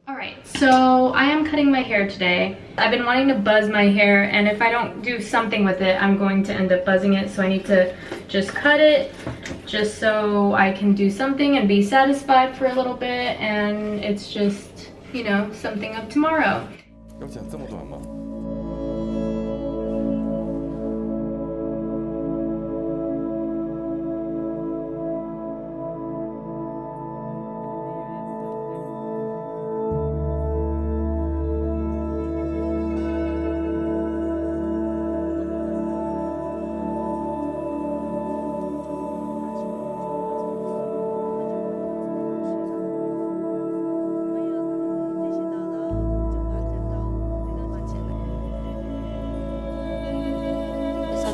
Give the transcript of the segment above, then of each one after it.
Alright, so I am cutting my hair today. I've been wanting to buzz my hair, and if I don't do something with it, I'm going to end up buzzing it, so I need to just cut it just so I can do something and be satisfied for a little bit, and it's just, you know, something of tomorrow.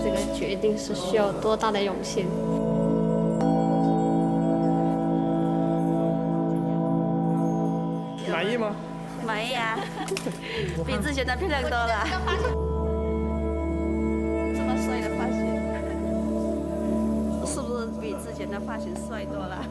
这个决定是需要多大的勇气？满意吗？满意啊，比之前的漂亮多了。这么帅的发型，是不是比之前的发型帅多了？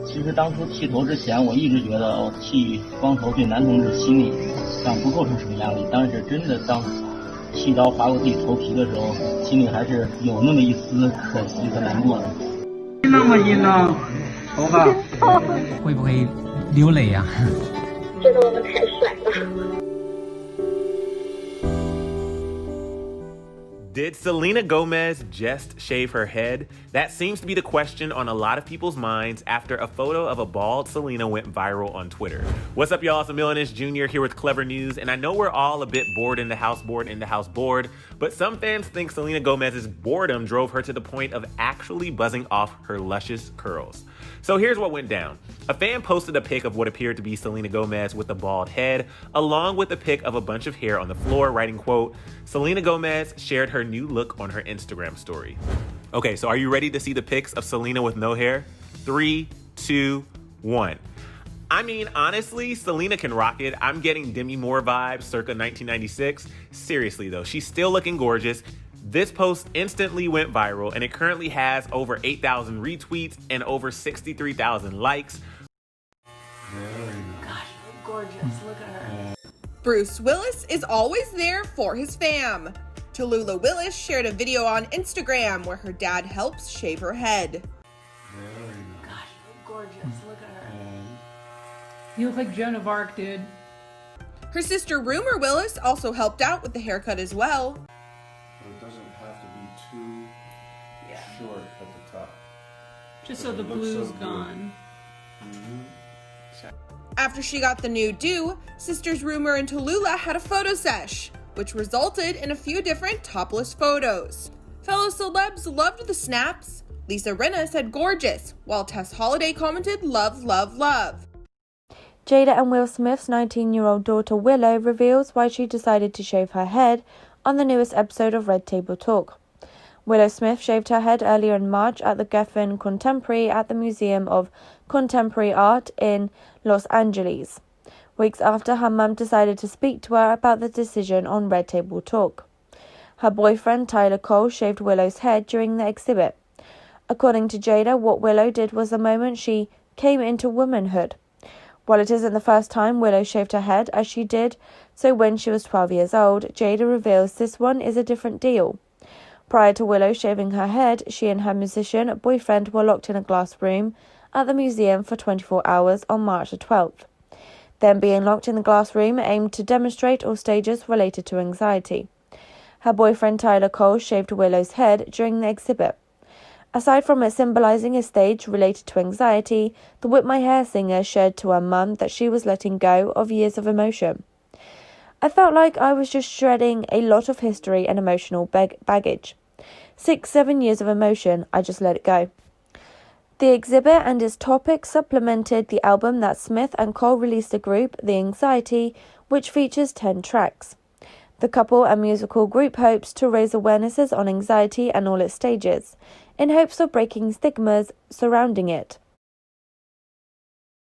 其实当初剃头之前，我一直觉得剃光头对男同志心理上不构成什么压力，但是真的当剃刀划过自己头皮的时候，心里还是有那么一丝可惜和难过的。那么硬呢，头发会不会流泪呀？觉得我们太帅了。Did Selena Gomez just shave her head? That seems to be the question on a lot of people's minds after a photo of a bald Selena went viral on Twitter. What's up, y'all? It's Emilianus Jr. here with Clever News, and I know we're all a bit bored in the house, but some fans think Selena Gomez's boredom drove her to the point of actually buzzing off her luscious curls. So here's what went down. A fan posted a pic of what appeared to be Selena Gomez with a bald head, along with a pic of a bunch of hair on the floor, writing, quote, Selena Gomez shared her new look on her Instagram story. Okay, so are you ready to see the pics of Selena with no hair? 3, 2, 1. I mean, honestly, Selena can rock it. I'm getting Demi Moore vibes circa 1996. Seriously though, she's still looking gorgeous. This post instantly went viral, and it currently has over 8,000 retweets and over 63,000 likes. Gosh, gorgeous. Look at her. Bruce Willis is always there for his fam. Tallulah Willis shared a video on Instagram where her dad helps shave her head. Gosh, gorgeous. Look at her. You look like Joan of Arc, dude. Her sister Rumor Willis also helped out with the haircut as well. It doesn't have to be too short at the top. Just so the blue's gone. After she got the new do, sisters Rumor and Tallulah had a photo sesh, which resulted in a few different topless photos. Fellow celebs loved the snaps. Lisa Rinna said gorgeous, while Tess Holliday commented love, love, love. Jada and Will Smith's 19-year-old daughter Willow reveals why she decided to shave her head on the newest episode of Red Table Talk. Willow Smith shaved her head earlier in March at the Geffen Contemporary at the Museum of Contemporary Art in Los Angeles, weeks after her mum decided to speak to her about the decision on Red Table Talk. Her boyfriend Tyler Cole shaved Willow's head during the exhibit. According to Jada, what Willow did was the moment she came into womanhood. While it isn't the first time Willow shaved her head, as she did so when she was 12 years old, Jada reveals this one is a different deal. Prior to Willow shaving her head, she and her musician boyfriend were locked in a glass room at the museum for 24 hours on March the 12th. Them being locked in the glass room aimed to demonstrate all stages related to anxiety. Her boyfriend Tyler Cole shaved Willow's head during the exhibit. Aside from it symbolizing a stage related to anxiety, the Whip My Hair singer shared to her mum that she was letting go of years of emotion. I felt like I was just shredding a lot of history and emotional baggage. 6-7 years of emotion, I just let it go. The exhibit and its topic supplemented the album that Smith and Cole released, the group, The Anxiety, which features 10 tracks. The couple and musical group hopes to raise awarenesses on anxiety and all its stages, in hopes of breaking stigmas surrounding it.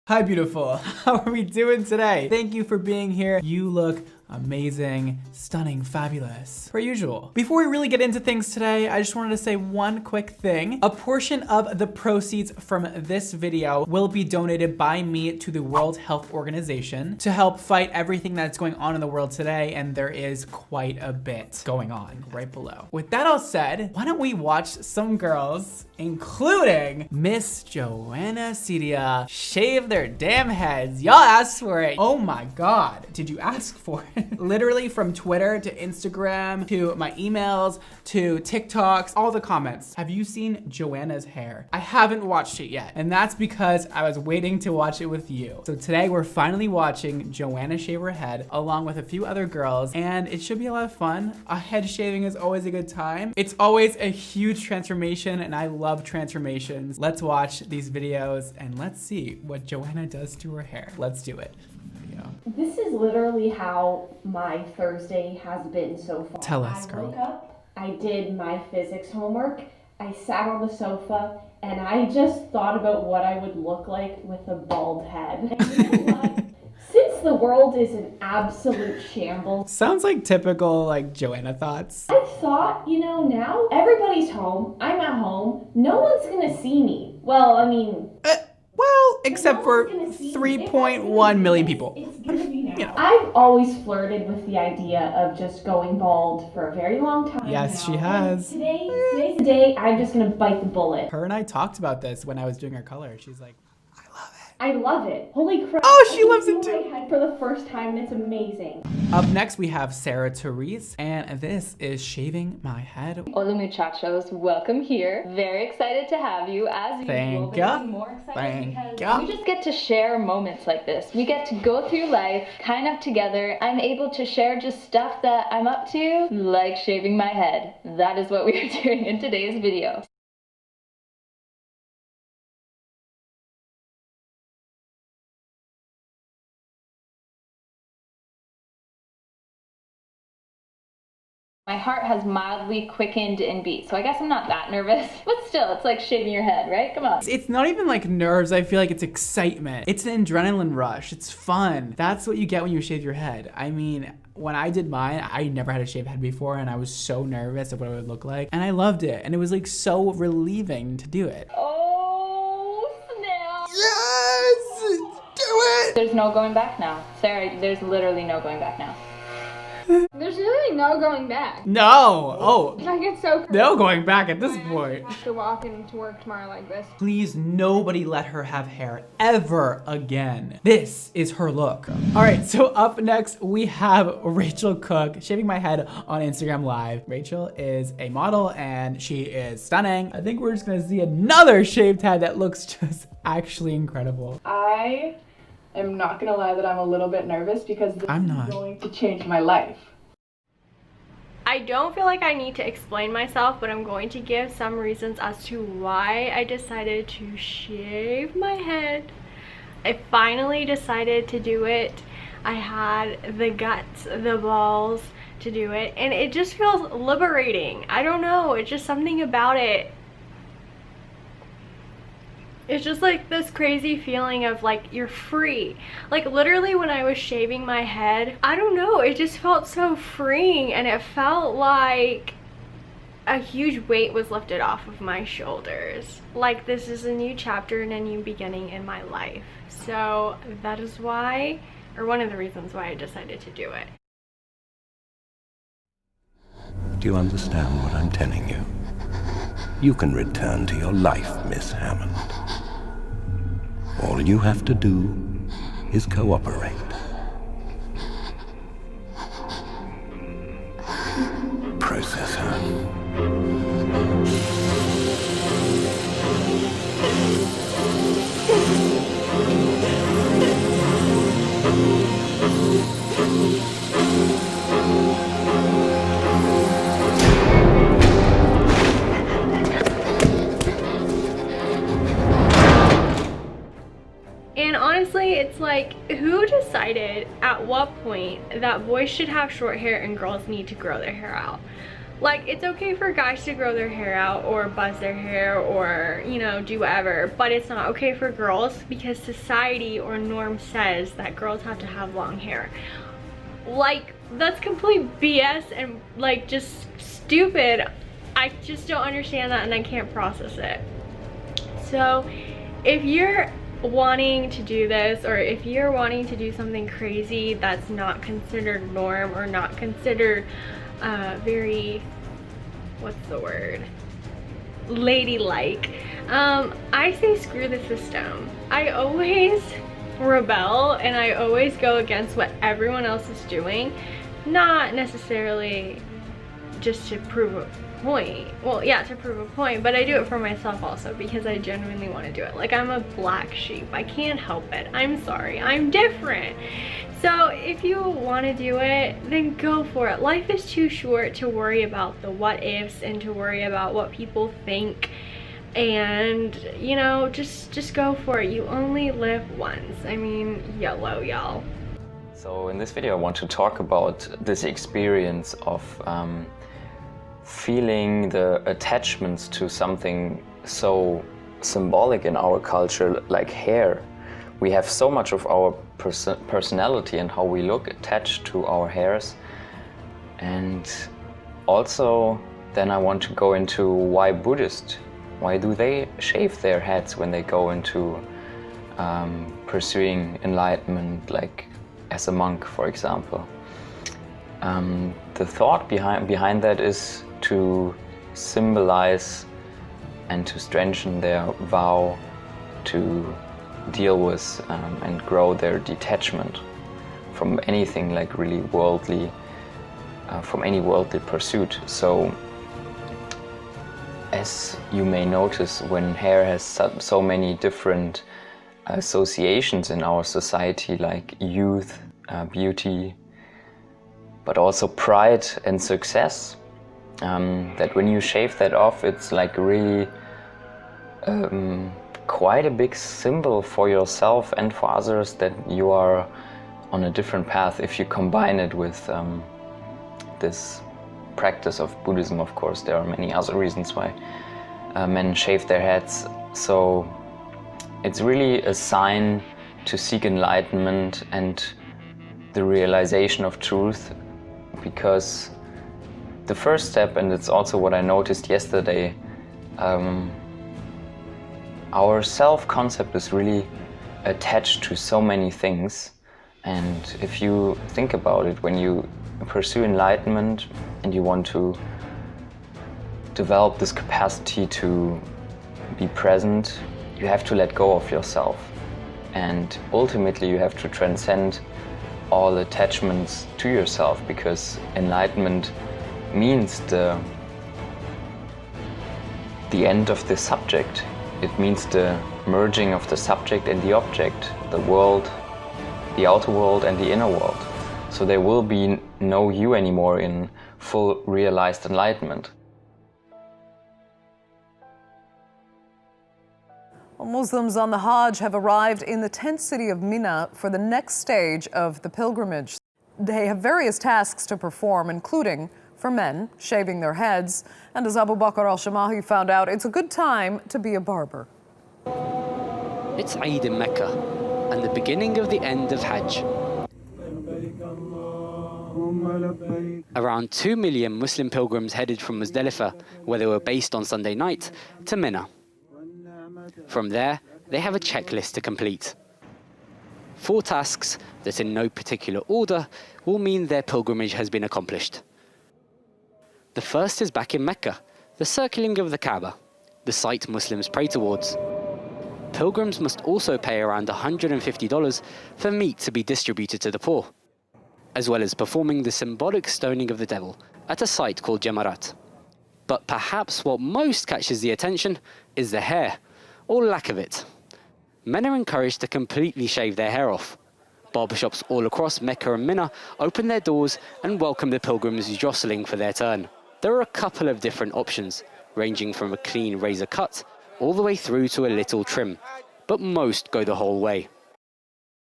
Hi beautiful, how are we doing today? Thank you for being here. You look amazing, stunning, fabulous, per usual. Before we really get into things today, I just wanted to say one quick thing. A portion of the proceeds from this video will be donated by me to the World Health Organization to help fight everything that's going on in the world today, and there is quite a bit going on right below. With that all said, why don't we watch some girls, including Miss Joanna Cedia, shave their damn heads. Y'all asked for it. Oh my God, did you ask for it? Literally from Twitter to Instagram to my emails to TikToks, all the comments. Have you seen Joanna's hair? I haven't watched it yet, and that's because I was waiting to watch it with you. So today we're finally watching Joanna shave her head along with a few other girls, and it should be a lot of fun. A head shaving is always a good time. It's always a huge transformation, and I love transformations. Let's watch these videos and let's see what Joanna does to her hair. Let's do it. This is literally how my Thursday has been so far. Tell us, girl. I woke up, I did my physics homework, I sat on the sofa, and I just thought about what I would look like with a bald head. And you know what? Since the world is an absolute shambles. Sounds like typical like Joanna thoughts. I thought, you know, now everybody's home, I'm at home, no one's gonna see me. Well, I mean... well, except for 3.1 million people. You know. I've always flirted with the idea of just going bald for a very long time. Yes, now. she has. Today's the day I'm just gonna bite the bullet. Her and I talked about this when I was doing her color. She's like, I love it. Holy crap. Oh, she loves it too. My head for the first time, and it's amazing. Up next, we have Sarah Therese, and this is Shaving My Head. Hola muchachos, welcome here. Very excited to have you, as usual. But even more excited because we just get to share moments like this. We get to go through life kind of together. I'm able to share just stuff that I'm up to, like shaving my head. That is what we are doing in today's video. My heart has mildly quickened and beat, so I guess I'm not that nervous. But still, it's like shaving your head, right? Come on. It's not even like nerves, I feel like it's excitement. It's an adrenaline rush, it's fun. That's what you get when you shave your head. I mean, when I did mine, I never had a shaved head before, and I was so nervous of what it would look like, and I loved it, and it was like so relieving to do it. Oh, snap. Yes! Do it! There's no going back now. Sarah, there's literally no going back now. There's really no going back. No! Oh. I get so crazy. No going back at this point. I have to walk into work tomorrow like this. Please, nobody let her have hair ever again. This is her look. All right, so up next, we have Rachel Cook shaving my head on Instagram Live. Rachel is a model and she is stunning. I think we're just gonna see another shaved head that looks just actually incredible. I'm not gonna lie that I'm a little bit nervous because this is going to change my life. I don't feel like I need to explain myself, but I'm going to give some reasons as to why I decided to shave my head. I finally decided to do it. I had the guts, the balls to do it, and it just feels liberating. I don't know, it's just something about it. It's just like this crazy feeling of like you're free. Like literally when I was shaving my head, I don't know, it just felt so freeing, and it felt like a huge weight was lifted off of my shoulders. Like this is a new chapter and a new beginning in my life. So that is why, or one of the reasons why I decided to do it. Do you understand what I'm telling you? You can return to your life, Miss Hammond. All you have to do is cooperate. Process her. Like, who decided at what point that boys should have short hair and girls need to grow their hair out? Like, it's okay for guys to grow their hair out or buzz their hair or, you know, do whatever, but it's not okay for girls because society or norm says that girls have to have long hair. Like, that's complete BS and, like, just stupid. I just don't understand that and I can't process it. So, if you're wanting to do this, or if you're wanting to do something crazy that's not considered norm or not considered very, what's the word, ladylike, I say screw the system. I always rebel and I always go against what everyone else is doing, not necessarily just to prove a point. Well, yeah, to prove a point, but I do it for myself also because I genuinely want to do it. Like, I'm a black sheep. I can't help it. I'm sorry. I'm different. So if you want to do it, then go for it. Life is too short to worry about the what ifs and to worry about what people think. And, you know, just go for it. You only live once. I mean, YOLO, y'all. So in this video I want to talk about this experience of feeling the attachments to something so symbolic in our culture, like hair. We have so much of our personality and how we look attached to our hairs. And also then I want to go into why Buddhists, why do they shave their heads when they go into pursuing enlightenment, like as a monk, for example. The thought behind that is to symbolize and to strengthen their vow to deal with and grow their detachment from anything like really worldly, from any worldly pursuit. So as you may notice, when hair has so many different associations in our society, like youth, beauty, but also pride and success, that when you shave that off, it's like really quite a big symbol for yourself and for others that you are on a different path if you combine it with this practice of Buddhism. Of course, there are many other reasons why men shave their heads. So it's really a sign to seek enlightenment and the realization of truth, because the first step, and it's also what I noticed yesterday, our self-concept is really attached to so many things. And if you think about it, when you pursue enlightenment and you want to develop this capacity to be present, you have to let go of yourself. And ultimately you have to transcend all attachments to yourself, because enlightenment means the end of the subject. It means the merging of the subject and the object, the world, the outer world and the inner world. So there will be no you anymore in full realized enlightenment. Well, Muslims on the Hajj have arrived in the tent city of Mina for the next stage of the pilgrimage. They have various tasks to perform, including, for men, shaving their heads. And as Abu Bakr al-Shamahi found out, it's a good time to be a barber. It's Eid in Mecca and the beginning of the end of Hajj. Around 2 million Muslim pilgrims headed from Muzdalifah, where they were based on Sunday night, to Mina. From there, they have a checklist to complete. 4 tasks that in no particular order will mean their pilgrimage has been accomplished. The first is back in Mecca, the circling of the Kaaba, the site Muslims pray towards. Pilgrims must also pay around $150 for meat to be distributed to the poor, as well as performing the symbolic stoning of the devil at a site called Jamarat. But perhaps what most catches the attention is the hair, or lack of it. Men are encouraged to completely shave their hair off. Barbershops all across Mecca and Mina open their doors and welcome the pilgrims jostling for their turn. There are a couple of different options, ranging from a clean razor cut all the way through to a little trim, but most go the whole way.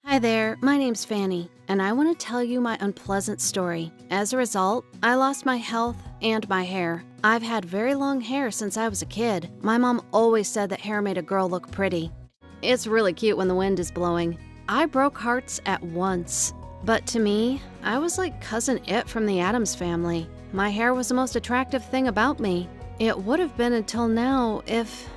Hi Hi there, my name's Fanny, and I want to tell you my unpleasant story. As a result, I lost my health and my hair. I've had very long hair since I was a kid. My mom always said that hair made a girl look pretty. It's really cute when the wind is blowing. I broke hearts at once. But to me, I was like Cousin It from the Addams Family. My hair was the most attractive thing about me. It would have been until now if,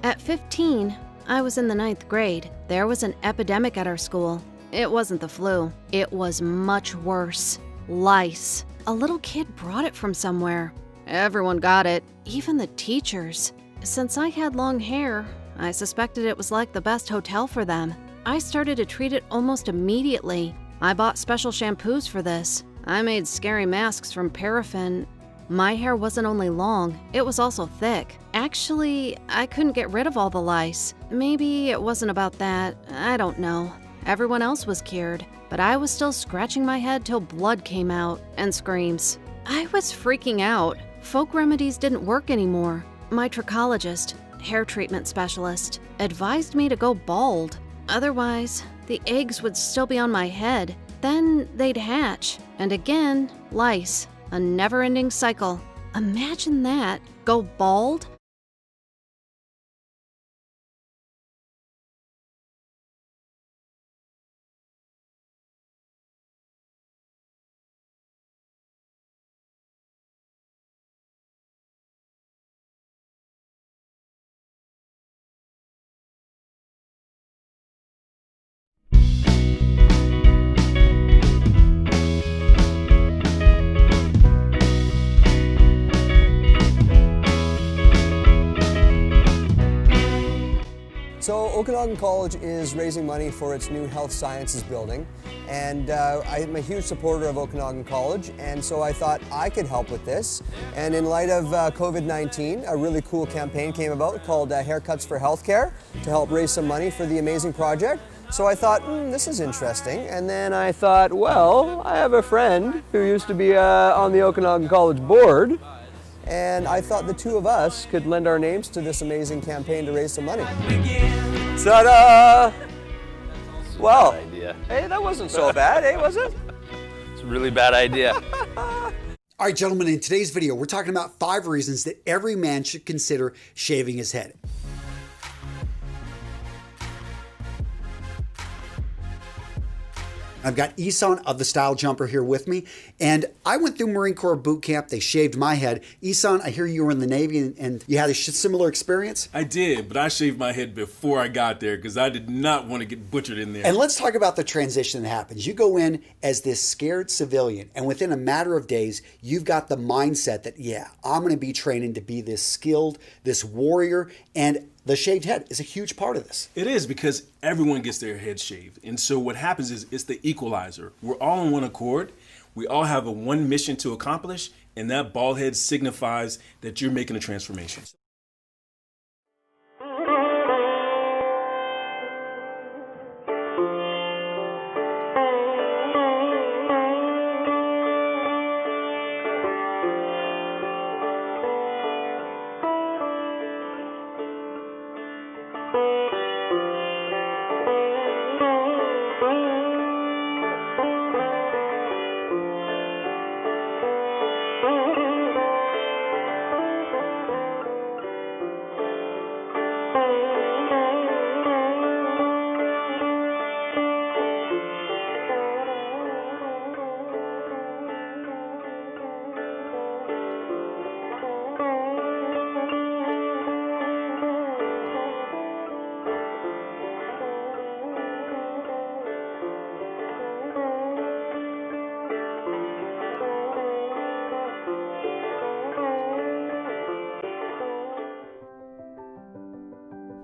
at 15, I was in the 9th grade. There was an epidemic at our school. It wasn't the flu. It was much worse. Lice. A little kid brought it from somewhere. Everyone got it, even the teachers. Since I had long hair, I suspected it was like the best hotel for them. I started to treat it almost immediately. I bought special shampoos for this. I made scary masks from paraffin. My hair wasn't only long, it was also thick. Actually, I couldn't get rid of all the lice. Maybe it wasn't about that, I don't know. Everyone else was cured, but I was still scratching my head till blood came out and screams. I was freaking out. Folk remedies didn't work anymore. My trichologist, hair treatment specialist, advised me to go bald. Otherwise, the eggs would still be on my head. Then they'd hatch. And again, lice. A never-ending cycle. Imagine that. Go bald? So Okanagan College is raising money for its new health sciences building, and I'm a huge supporter of Okanagan College, and so I thought I could help with this. And in light of COVID-19, a really cool campaign came about called Haircuts for Healthcare to help raise some money for the amazing project. So I thought, this is interesting. And then I thought, well, I have a friend who used to be on the Okanagan College board, and I thought the two of us could lend our names to this amazing campaign to raise some money. Ta-da! Well, hey, that wasn't so bad, eh, was it? It's a really bad idea. All right, gentlemen, in today's video, we're talking about 5 reasons that every man should consider shaving his head. I've got Isan of the Style Jumper here with me, and I went through Marine Corps boot camp. They shaved my head. Isan, I hear you were in the Navy and you had a similar experience? I did, but I shaved my head before I got there because I did not want to get butchered in there. And let's talk about the transition that happens. You go in as this scared civilian, and within a matter of days, you've got the mindset that, yeah, I'm going to be training to be this skilled, this warrior, and the shaved head is a huge part of this. It is, because everyone gets their head shaved. And so what happens is it's the equalizer. We're all on one accord. We all have one mission to accomplish, and that bald head signifies that you're making a transformation.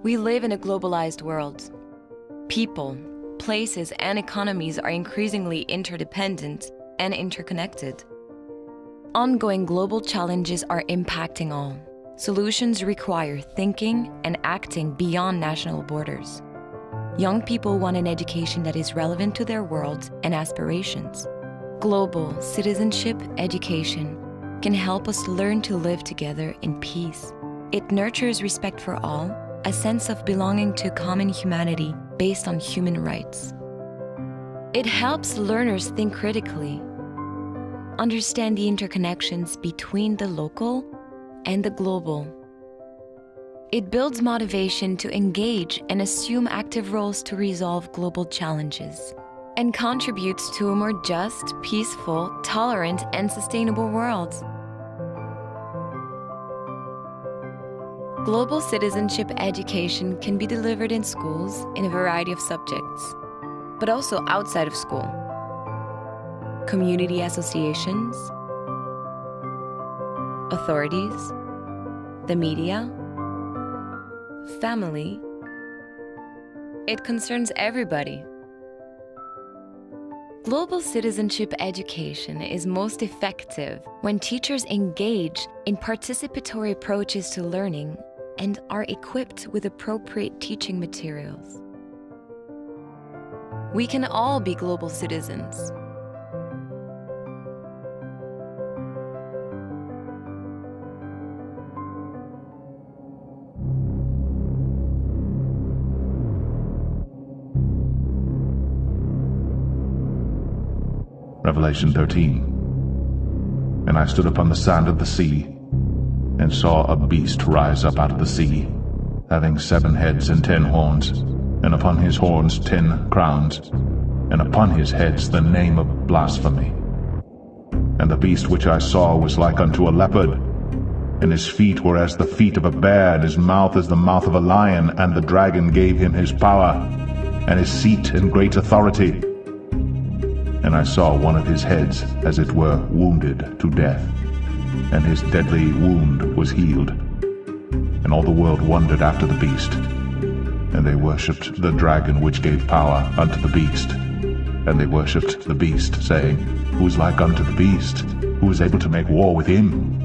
We live in a globalized world. People, places, and economies are increasingly interdependent and interconnected. Ongoing global challenges are impacting all. Solutions require thinking and acting beyond national borders. Young people want an education that is relevant to their world and aspirations. Global citizenship education can help us learn to live together in peace. It nurtures respect for all, a sense of belonging to common humanity based on human rights. It helps learners think critically, understand the interconnections between the local and the global. It builds motivation to engage and assume active roles to resolve global challenges, and contributes to a more just, peaceful, tolerant, and sustainable world. Global citizenship education can be delivered in schools in a variety of subjects, but also outside of school. Community associations, authorities, the media, family. It concerns everybody. Global citizenship education is most effective when teachers engage in participatory approaches to learning and are equipped with appropriate teaching materials. We can all be global citizens. Revelation 13. And I stood upon the sand of the sea, and saw a beast rise up out of the sea, having 7 heads and 10 horns, and upon his horns 10 crowns, and upon his heads the name of blasphemy. And the beast which I saw was like unto a leopard, and his feet were as the feet of a bear, and his mouth as the mouth of a lion, and the dragon gave him his power, and his seat and great authority. And I saw one of his heads, as it were, wounded to death, and his deadly wound was healed. And all the world wondered after the beast, and they worshipped the dragon which gave power unto the beast. And they worshipped the beast, saying, Who is like unto the beast? Who is able to make war with him?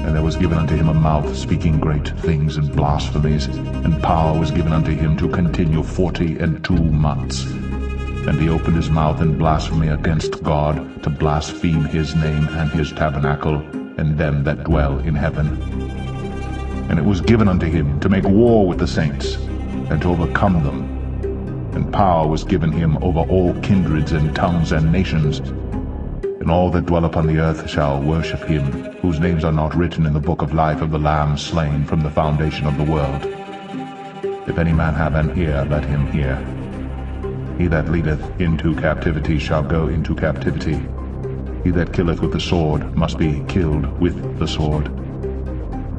And there was given unto him a mouth speaking great things and blasphemies, and power was given unto him to continue 42 months. And he opened his mouth in blasphemy against God, to blaspheme his name and his tabernacle, and them that dwell in heaven. And it was given unto him to make war with the saints, and to overcome them. And power was given him over all kindreds and tongues and nations. And all that dwell upon the earth shall worship him, whose names are not written in the book of life of the Lamb slain from the foundation of the world. If any man have an ear, let him hear. He that leadeth into captivity shall go into captivity. He that killeth with the sword must be killed with the sword.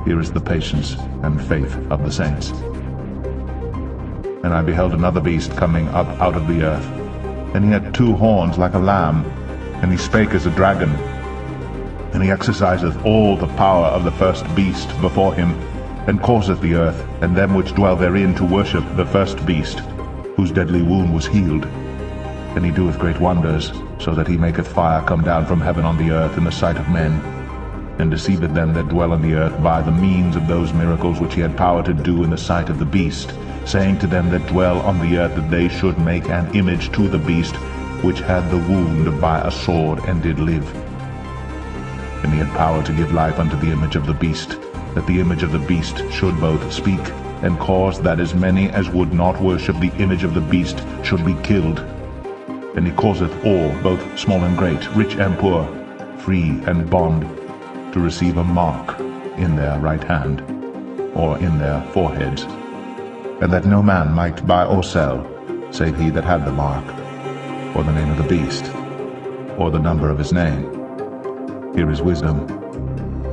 Here is the patience and faith of the saints. And I beheld another beast coming up out of the earth, and he had 2 horns like a lamb, and he spake as a dragon. And he exerciseth all the power of the first beast before him, and causeth the earth and them which dwell therein to worship the first beast, whose deadly wound was healed. And he doeth great wonders, so that he maketh fire come down from heaven on the earth in the sight of men, and deceiveth them that dwell on the earth by the means of those miracles which he had power to do in the sight of the beast, saying to them that dwell on the earth that they should make an image to the beast, which had the wound by a sword and did live. And he had power to give life unto the image of the beast, that the image of the beast should both speak, and cause that as many as would not worship the image of the beast should be killed. And he causeth all, both small and great, rich and poor, free and bond, to receive a mark in their right hand, or in their foreheads, and that no man might buy or sell, save he that had the mark, or the name of the beast, or the number of his name. Here is wisdom.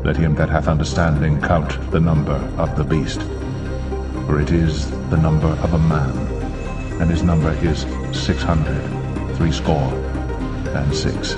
Let him that hath understanding count the number of the beast, for it is the number of a man, and his number is 666.